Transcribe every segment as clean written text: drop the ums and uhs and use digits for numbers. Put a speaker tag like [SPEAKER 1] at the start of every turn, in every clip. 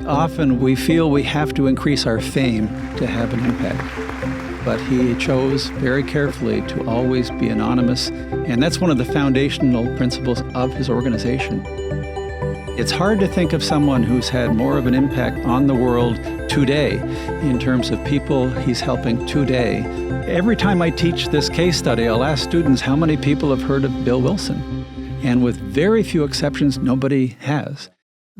[SPEAKER 1] Often we feel we have to increase our fame to have an impact. But he chose very carefully to always be anonymous, and that's one of the foundational principles of his organization. It's hard to think of someone who's had more of an impact on the world today in terms of people he's helping today. Every time I teach this case study, I'll ask students how many people have heard of Bill Wilson. And with very few exceptions, nobody has.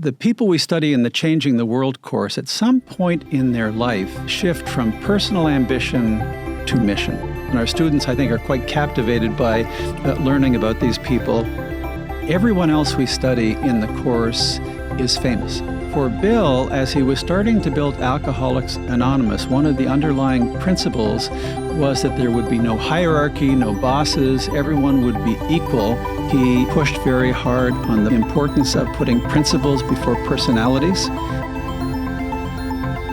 [SPEAKER 1] The people we study in the Changing the World course, at some point in their life, shift from personal ambition to mission. And our students, I think, are quite captivated by learning about these people. Everyone else we study in the course is famous. For Bill, as he was starting to build Alcoholics Anonymous, one of the underlying principles was that there would be no hierarchy, no bosses, everyone would be equal. He pushed very hard on the importance of putting principles before personalities.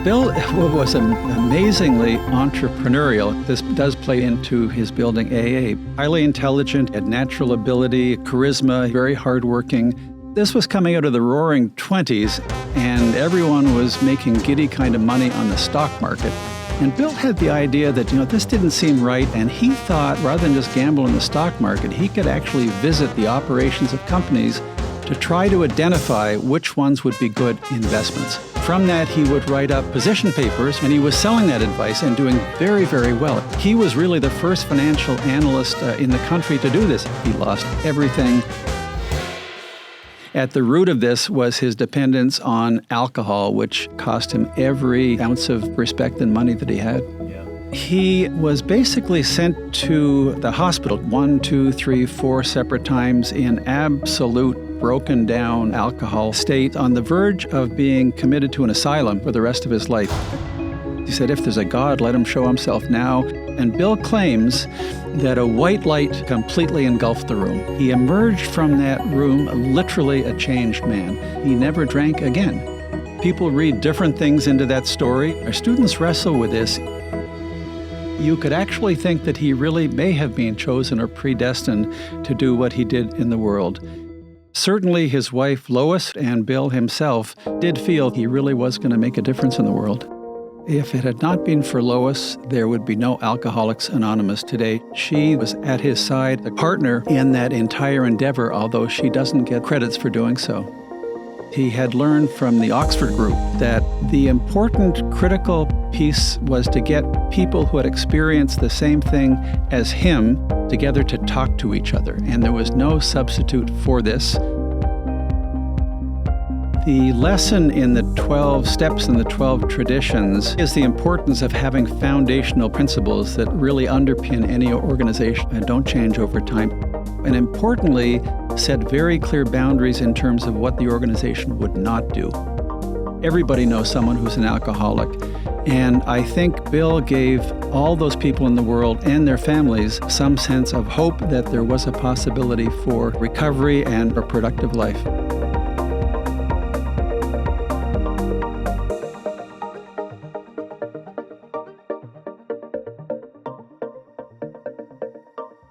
[SPEAKER 1] Bill was amazingly entrepreneurial. This does play into his building AA. Highly intelligent, had natural ability, charisma, very hardworking. This was coming out of the roaring 20s, and everyone was making giddy kind of money on the stock market. And Bill had the idea that, this didn't seem right, and he thought rather than just gamble in the stock market, he could actually visit the operations of companies to try to identify which ones would be good investments. From that, he would write up position papers, and he was selling that advice and doing very, very well. He was really the first financial analyst in the country to do this. He lost everything. At the root of this was his dependence on alcohol, which cost him every ounce of respect and money that he had. He was basically sent to the hospital 1, 2, 3, 4 separate times in absolute broken down alcohol state, on the verge of being committed to an asylum for the rest of his life. He said, if there's a God, let him show himself now. And Bill claims that a white light completely engulfed the room. He emerged from that room literally a changed man. He never drank again. People read different things into that story. Our students wrestle with this. You could actually think that he really may have been chosen or predestined to do what he did in the world. Certainly his wife Lois and Bill himself did feel he really was going to make a difference in the world. If it had not been for Lois, there would be no Alcoholics Anonymous today. She was at his side, a partner in that entire endeavor, although she doesn't get credits for doing so. He had learned from the Oxford group that the important critical piece was to get people who had experienced the same thing as him together to talk to each other, and there was no substitute for this. The lesson in the 12 steps and the 12 traditions is the importance of having foundational principles that really underpin any organization and don't change over time. And importantly, set very clear boundaries in terms of what the organization would not do. Everybody knows someone who's an alcoholic. And I think Bill gave all those people in the world and their families some sense of hope that there was a possibility for recovery and a productive life.